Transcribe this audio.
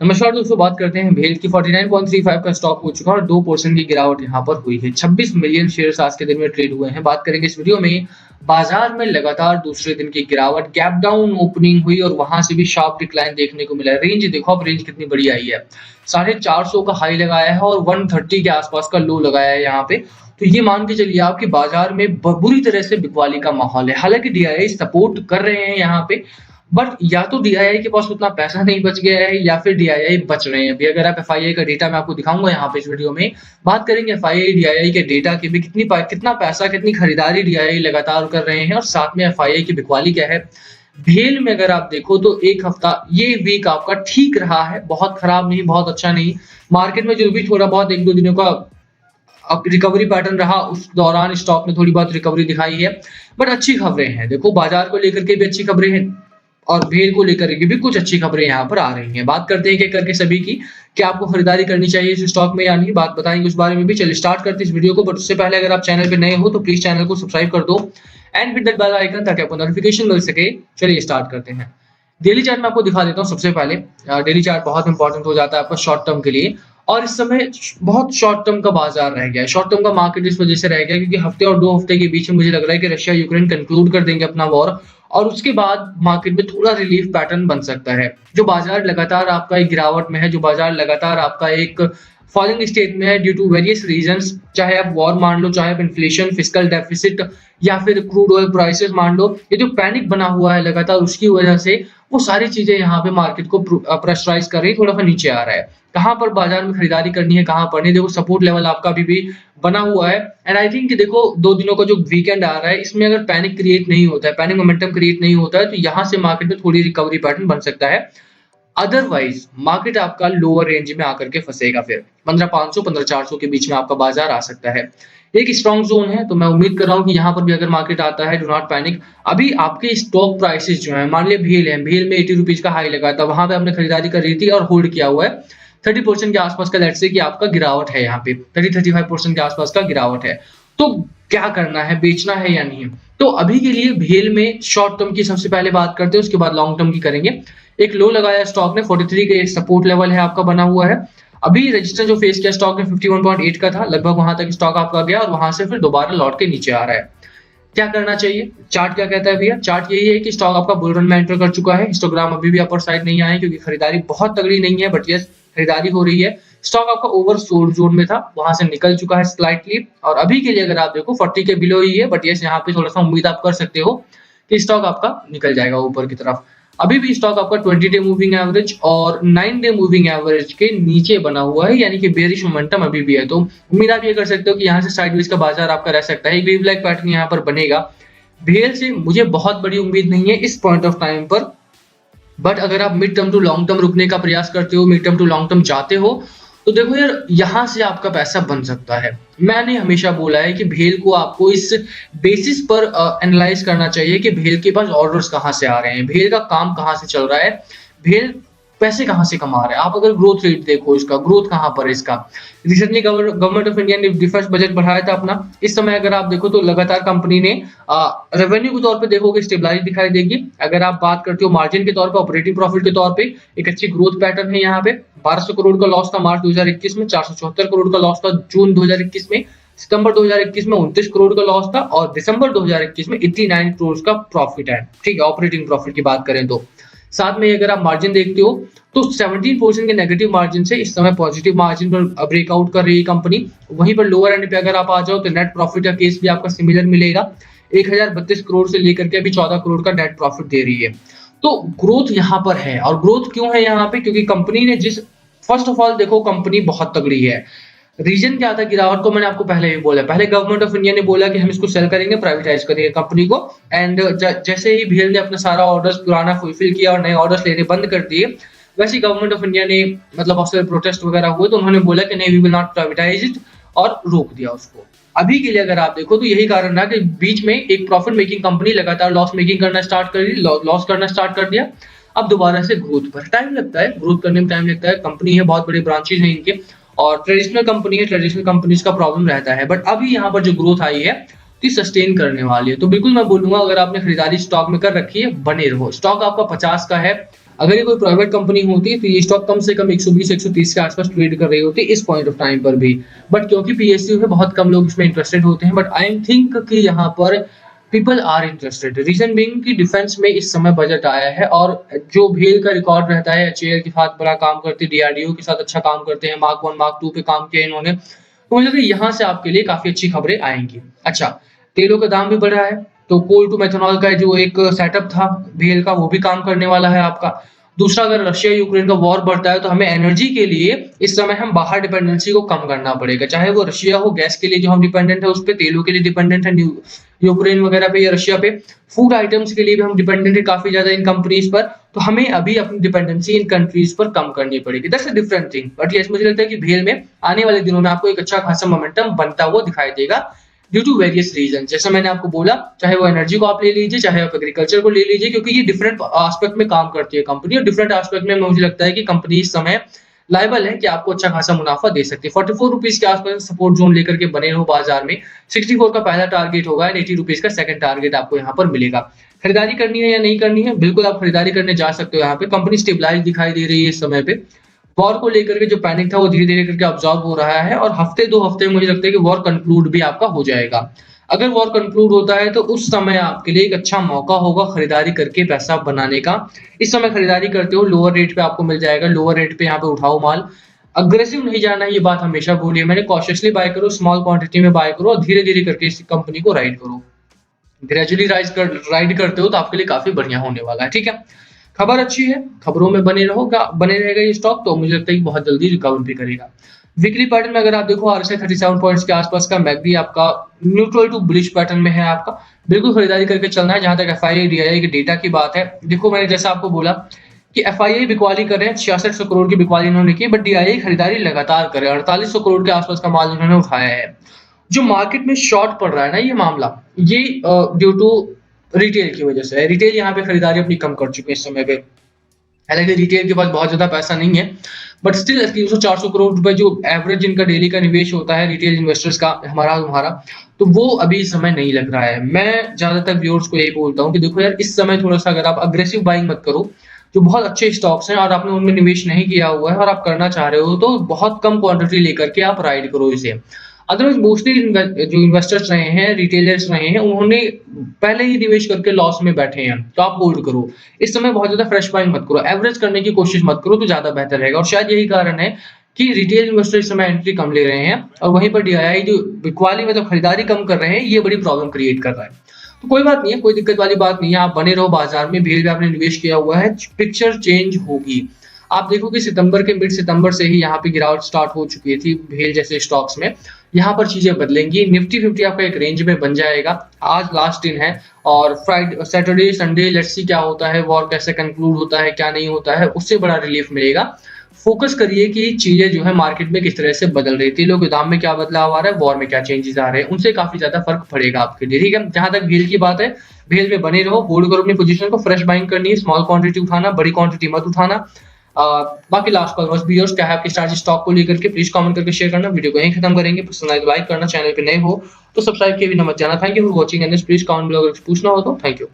नमस्कार दोस्तों, बात करते हैं भेल की। 49.35 का स्टॉक हो चुका है और 2% की गिरावट यहाँ पर हुई है। 26 मिलियन शेयर्स आज के दिन में ट्रेड हुए हैं। बात करेंगे इस वीडियो में बाजार में लगातार दूसरे दिन की गिरावट, गैप डाउन ओपनिंग हुई और वहां से भी शार्प डिक्लाइन देखने को मिला है। रेंज देखो, अब रेंज कितनी बड़ी आई है। 450 का हाई लगाया है और 130 के आसपास का लो लगाया है यहाँ पे। तो ये मान के चलिए आपके बाजार में बुरी तरह से बिकवाली का माहौल है। हालांकि डीआईआई सपोर्ट कर रहे हैं यहाँ पे, बट या तो डीआईआई के पास उतना पैसा नहीं बच गया है या फिर डीआईआई बच रहे हैं। अभी अगर आप एफआईआई का डेटा मैं आपको दिखाऊंगा यहाँ पे इस वीडियो में, बात करेंगे एफआईआई डीआईआई के डेटा के भी, कितना पैसा, कितनी खरीदारी डीआईआई लगातार कर रहे हैं और साथ में एफआईआई की बिकवाली क्या है। भेल में अगर आप देखो तो एक हफ्ता ये वीक आपका ठीक रहा है, बहुत खराब नहीं, बहुत अच्छा नहीं। मार्केट में जो भी थोड़ा बहुत एक दो दिनों का रिकवरी पैटर्न रहा, उस दौरान स्टॉक ने थोड़ी बहुत रिकवरी दिखाई है। बट अच्छी खबरें हैं, देखो बाजार को लेकर के भी अच्छी खबरें हैं और भेल को लेकर के भी कुछ अच्छी खबरें यहाँ पर आ रही हैं। बात करते हैं कि करके सभी की, क्या आपको खरीदारी करनी चाहिए इस स्टॉक में या नहीं, बात बताएंगे उस बारे में भी। चलिए स्टार्ट करते हैं इस वीडियो को। बट उससे पहले अगर आप चैनल पे नए हो तो प्लीज चैनल को सब्सक्राइब कर दो and hit that bell icon ताकि आपको नोटिफिकेशन मिल सके। चलिए स्टार्ट करते हैं। डेली चार्ट में आपको दिखा देता हूँ सबसे पहले। डेली चार्ट बहुत इंपॉर्टेंट हो जाता है आपका शॉर्ट टर्म के लिए, और इस समय बहुत शॉर्ट टर्म का बाजार रह गया है। शॉर्ट टर्म का मार्केट इस वजह से रह गया क्योंकि हफ्ते और 2 हफ्ते के बीच में मुझे लग रहा है कि रशिया यूक्रेन कंक्लूड कर देंगे अपना वॉर, और उसके बाद मार्केट में थोड़ा रिलीफ पैटर्न बन सकता है। जो बाजार लगातार आपका एक गिरावट में है, जो बाजार लगातार आपका एक फॉलिंग स्टेट में है ड्यू टू वेरियस रीजंस, चाहे आप वॉर मान लो, चाहे आप इन्फ्लेशन, फिस्कल डेफिसिट या फिर क्रूड ऑयल प्राइसेस मान लो, ये जो पैनिक बना हुआ है लगातार, उसकी वजह से वो सारी चीजें यहाँ पे मार्केट को प्रेशराइज कर रही है, थोड़ा सा नीचे आ रहा है। कहाँ पर बाजार में खरीदारी करनी है, कहाँ पर नहीं, देखो सपोर्ट लेवल आपका अभी भी बना हुआ है। एंड आई थिंक कि देखो 2 दिनों का जो वीकेंड आ रहा है, इसमें अगर पैनिक क्रिएट नहीं होता है, पैनिक मोमेंटम क्रिएट नहीं होता है, तो यहाँ से मार्केट में थोड़ी रिकवरी पैटर्न बन सकता है। अदरवाइज मार्केट आपका लोअर रेंज में आकर के फंसेगा, फिर 15,500 15,400 के बीच में आपका बाजार आ सकता है। एक स्ट्रॉन्ग जोन है, तो मैं उम्मीद कर रहा हूं कि यहाँ पर भी अगर मार्केट आता है, डू नॉट पैनिक। अभी आपके स्टॉक प्राइसेस जो है, मान लिया भेल है, भेल में 80 रुपीज का हाई लगा था, वहां पे आपने खरीदारी कर रही थी और होल्ड किया हुआ है। 30% के आसपास का लेट्स से कि आपका गिरावट है, यहाँ पे 30-35% के आसपास का गिरावट है। तो क्या करना है, बेचना है या नहीं? तो अभी के लिए भेल में शॉर्ट टर्म की सबसे पहले बात करते हैं, उसके बाद लॉन्ग टर्म की करेंगे। एक लो लगाया स्टॉक ने, 43 के सपोर्ट लेवल है आपका बना हुआ है। अभी रजिस्टर जो फेस किया स्टॉक ने 51.8 का था, लगभग वहां तक स्टॉक आपका गया और वहां से फिर दोबारा लौट के नीचे आ रहा है। क्या करना चाहिए? चार्ट क्या कहता है भैया? चार्ट यही है कि स्टॉक आपका बुल रन में एंटर कर चुका है। हिस्टोग्राम अभी भी अपर साइड नहीं आए क्योंकि खरीदारी बहुत तगड़ी नहीं है, बट यस खरीदारी हो रही है। स्टॉक आपका ओवर सोल्ड जोन में था, वहां से निकल चुका है स्लाइटली, और अभी के लिए अगर आप देखो 40 के बिलो ही है, बट यस यहाँ पे थोड़ा सा उम्मीद आप कर सकते हो कि स्टॉक आपका निकल जाएगा ऊपर की तरफ। अभी भी स्टॉक आपका 20 डे मूविंग एवरेज और 9 डे मूविंग एवरेज के नीचे बना हुआ है, यानी कि बेरिश मोमेंटम अभी भी है। तो उम्मीद आप ये कर सकते हो कि यहाँ से साइडवेज का बाजार आपका रह सकता है। एक वेव लाइक पैटर्न यहाँ पर बनेगा। भेल से मुझे बहुत बड़ी उम्मीद नहीं है इस पॉइंट ऑफ टाइम पर, बट अगर आप mid term to long term रुकने का प्रयास करते हो, mid term to long term चाहते हो, तो देखो यार यहाँ से आपका पैसा बन सकता है। मैंने हमेशा बोला है कि भेल को आपको इस बेसिस पर एनालाइज करना चाहिए कि भेल के पास ऑर्डर्स कहाँ से आ रहे हैं, भेल का काम कहाँ से चल रहा है, भेल पैसे कहाँ से कमा रहा है। आप अगर ग्रोथ रेट देखो, इसका ग्रोथ कहाँ पर है इसका। रिसेंटली गवर्नमेंट ऑफ इंडिया ने डिफेंस बजट बढ़ाया था अपना। इस समय अगर आप देखो तो लगातार कंपनी ने रेवेन्यू के तौर पे देखोगे स्टेबलाइज दिखाई देगी। अगर आप बात करते हो मार्जिन के तौर पे, ऑपरेटिंग प्रॉफिट के तौर पे, एक अच्छी ग्रोथ पैटर्न है यहाँ पे। 1200 करोड़ का लॉस था मार्च 2021 में, 474 करोड़ का लॉस था जून 2021 में, सितंबर 2021 में 29 करोड़ का लॉस था, और दिसंबर 2021 में 89 करोड़ का प्रॉफिट है। ठीक है, ऑपरेटिंग प्रॉफिट की बात करें तो। साथ में अगर आप मार्जिन देखते हो तो 17% के नेगेटिव मार्जिन से इस समय पॉजिटिव मार्जिन पर ब्रेकआउट कर रही है कंपनी। वहीं पर लोअर एंड पे अगर आप आ जाओ तो नेट प्रॉफिट का केस भी आपका सिमिलर मिलेगा। 1032 करोड़ से लेकर के अभी 14 करोड़ का नेट प्रॉफिट दे रही है। तो ग्रोथ यहाँ पर है, और ग्रोथ क्यों है यहाँ पे? क्योंकि कंपनी ने फर्स्ट ऑफ ऑल देखो कंपनी बहुत तगड़ी है। रीजन क्या था गिरावट को? मैंने आपको पहले भी बोला, पहले गवर्नमेंट ऑफ इंडिया ने बोला कि हम इसको सेल करेंगे, प्राइवेटाइज करेंगे कंपनी को। एंड जैसे ही भेल ने अपना सारा ऑर्डर्स पुराना फुलफिल किया और नए ऑर्डर्स लेने बंद कर दिए, वैसे ही गवर्नमेंट ऑफ इंडिया ने मतलब ऑस्ट्रेलिया प्रोटेस्ट वगैरह हुए तो उन्होंने बोला कि नहीं, we will not privatize it, और रोक दिया उसको। अभी के लिए अगर आप देखो तो यही कारण रहा कि बीच में एक प्रॉफिट मेकिंग कंपनी लगातार लॉस मेकिंग करना स्टार्ट कर दी, लॉस करना स्टार्ट कर दिया। अब दोबारा से ग्रोथ पर टाइम लगता है, ग्रोथ करने में टाइम लगता है। कंपनी है, बहुत बड़े ब्रांचेज हैं इनके, और ट्रेडिशनल कंपनी है, ट्रेडिशनल कंपनीज का प्रॉब्लम रहता है। बट अभी यहाँ पर जो ग्रोथ आई है तो सस्टेन करने वाली है। तो बिल्कुल मैं बोलूंगा अगर आपने खरीदारी स्टॉक में कर रखी है, बने रहो। स्टॉक आपका 50 का है, अगर ये कोई प्राइवेट कंपनी होती तो ये स्टॉक कम से कम 120-130 के आसपास ट्रेड कर रही होती इस पॉइंट ऑफ टाइम पर भी। बट क्योंकि पीएसयू है, बहुत कम लोग इसमें इंटरेस्टेड होते हैं, बट आई एम थिंक कि यहाँ पर people are interested. Reason being कि डिफेंस में इस समय बजट आया है और जो भेल का रिकॉर्ड रहता है, एचएएल के साथ बड़ा काम करते हैं, डीआरडीओ के साथ अच्छा काम करते हैं, मार्क 1 मार्क 2 पे काम किया इन्होंने, तो मुझे लगता है यहाँ से आपके लिए काफी अच्छी खबरें आएंगी। अच्छा, तेलों का दाम भी बढ़ा है, तो कोल टू मेथनॉल का जो एक सेटअप था भेल का, वो भी काम करने वाला है आपका। दूसरा, अगर रशिया यूक्रेन का वॉर बढ़ता है तो हमें एनर्जी के लिए इस समय हम बाहर डिपेंडेंसी को कम करना पड़ेगा, चाहे वो रशिया हो गैस के लिए जो हम डिपेंडेंट है उस पे, तेलों के लिए डिपेंडेंट है यूक्रेन वगैरह पे या रशिया पे, फूड आइटम्स के लिए भी हम डिपेंडेंट है काफी ज्यादा इन कंपनीज पर, तो हमें अभी अपनी डिपेंडेंसी इन कंट्रीज पर कम करनी पड़ेगी। That's a different thing, but yes मुझे लगता है कि भेल में आने वाले दिनों में आपको एक अच्छा खासा मोमेंटम बनता हुआ दिखाई देगा ड्यू टू वेरियस रीजन। जैसा मैंने आपको बोला, चाहे वो एनर्जी को आप ले लीजिए, चाहे आप एग्रीकल्चर को ले लीजिए, क्योंकि ये डिफरेंट एस्पेक्ट में काम करती है कंपनी, और डिफरेंट एस्पेक्ट में मुझे लगता है कि कंपनी इस समय लायबल है कि आपको अच्छा खासा मुनाफा दे सकती है। 44 रुपीज के आसपास सपोर्ट जोन लेकर के बने रहो बाजार में। 64 का पहला टारगेट होगा एंड 80 रुपीज का सेकंड टारगेट आपको यहाँ पर मिलेगा। खरीदारी करनी है या नहीं करनी है, बिल्कुल आप खरीदारी करने जा सकते हो। यहाँ पे कंपनी स्टेबलाइज दिखाई दे रही है इस समय पे। वॉर को लेकर के जो पैनिक था वो धीरे धीरे करके ऑब्जॉर्व हो रहा है, और हफ्ते 2 हफ्ते मुझे लगता है कि वॉर कंक्लूड भी आपका हो जाएगा। अगर वॉर कंक्लूड होता है तो उस समय आपके लिए एक अच्छा मौका होगा खरीदारी करके पैसा बनाने का। इस समय खरीदारी करते हो, लोअर रेट पे आपको मिल जाएगा, लोअर रेट पे यहाँ पे उठाओ माल। अग्रेसिव नहीं जाना है, ये बात हमेशा बोली है मैंने। कॉशियसली बाय करो, स्मॉल क्वांटिटी में बाय करो और धीरे धीरे करके इस कंपनी को राइड करो। ग्रेजुअली राइड करते हो तो आपके लिए काफी बढ़िया होने वाला है। ठीक है, खबर अच्छी है, खबरों में बने रहो, बने रहेगा ये स्टॉक तो मुझे लगता है कि बहुत जल्दी रिकवर भी करेगा। वीकली पैटर्न में अगर आप देखो, आरएसआई 37 पॉइंट्स के आसपास का, मैकडी आपका न्यूट्रल टू बुलिश पैटर्न में है आपका। बिल्कुल खरीदारी करके चलना है। जहां तक एफआईआई डीआईआई के डेटा की बात है, देखो मैंने जैसा आपको बोला कि एफआईआई बिकवाली कर रहे हैं, 6600 करोड़ की बिकवाली इन्होंने की, बट डीआईआई खरीदारी लगातार कर रहे हैं, 4800 करोड़ के आसपास का माल इन्होंने उठाया है। जो मार्केट में शॉर्ट पड़ रहा है ना ये मामला, ये ड्यू टू रिटेल की वजह से है। रिटेल यहाँ पे खरीदारी अपनी कम कर चुके हैं इस समय पे। हालांकि रिटेल के पास बहुत ज्यादा पैसा नहीं है, बट स्टिल 300-400 करोड़ रुपए जो एवरेज इनका डेली का निवेश होता है रिटेल इन्वेस्टर्स का, हमारा तुम्हारा, तो वो अभी इस समय नहीं लग रहा है। मैं ज्यादातर व्यूअर्स को यही बोलता हूँ कि देखो यार, इस समय थोड़ा सा अगर आप अग्रेसिव बाइंग मत करो। जो बहुत अच्छे स्टॉक्स हैं और आपने उनमें निवेश नहीं किया हुआ है और आप करना चाह रहे हो, तो बहुत कम क्वांटिटी लेकर के आप राइड करो इसे। अदरवाइज मोस्टली जो इन्वेस्टर्स रहे हैं, रिटेलर्स रहे हैं, उन्होंने पहले ही निवेश करके लॉस में बैठे हैं, तो आप होल्ड करो। इस समय बहुत ज्यादा फ्रेश बाइंग मत करो, एवरेज करने की कोशिश मत करो, तो ज्यादा बेहतर रहेगा। और शायद यही कारण है कि रिटेल इन्वेस्टर इस समय एंट्री कम ले रहे हैं, और वहीं पर डीआईआई जो बिकवाली मतलब खरीदारी कम कर रहे हैं, ये बड़ी प्रॉब्लम क्रिएट कर रहा है। तो कोई बात नहीं है, कोई दिक्कत वाली बात नहीं है, आप बने रहो बाजार में। भेल में आपने निवेश किया हुआ है, पिक्चर चेंज होगी। आप देखो कि सितंबर के मिड सितंबर से ही यहाँ पे गिरावट स्टार्ट हो चुकी थी भेल जैसे स्टॉक्स में। यहाँ पर चीजें बदलेंगी, निफ्टी 50 आपका एक रेंज में बन जाएगा। आज लास्ट दिन है और Friday Saturday Sunday let's see क्या होता है, वॉर कैसे कंक्लूड होता है, क्या नहीं होता है, उससे बड़ा रिलीफ मिलेगा। फोकस करिए कि चीजें जो है मार्केट में किस तरह से बदल रही थी, लोग दाम में क्या बदलाव आ रहा है, वॉर में क्या चेंजेस आ रहे हैं, उनसे काफी ज्यादा फर्क पड़ेगा आपके लिए। ठीक है, जहां तक भेल की बात है, भेल में बने रहो, होल्ड करो अपनी पोजीशन को, फ्रेश बाइंग करनी है, स्मॉल क्वांटिटी उठाना, बड़ी क्वांटिटी मत उठाना। बाकी last call must be yours. क्या है आपके स्ट्रैटेजी स्टॉक को लेकर के, प्लीज कमेंट करके शेयर करना। वीडियो को यहीं खत्म करेंगे। पसंद आए तो लाइक करना, चैनल पे नए हो तो सब्सक्राइब किए भी ना मत जाना। Thank you for watching and please comment below अगर कुछ पूछना हो तो। Thank you.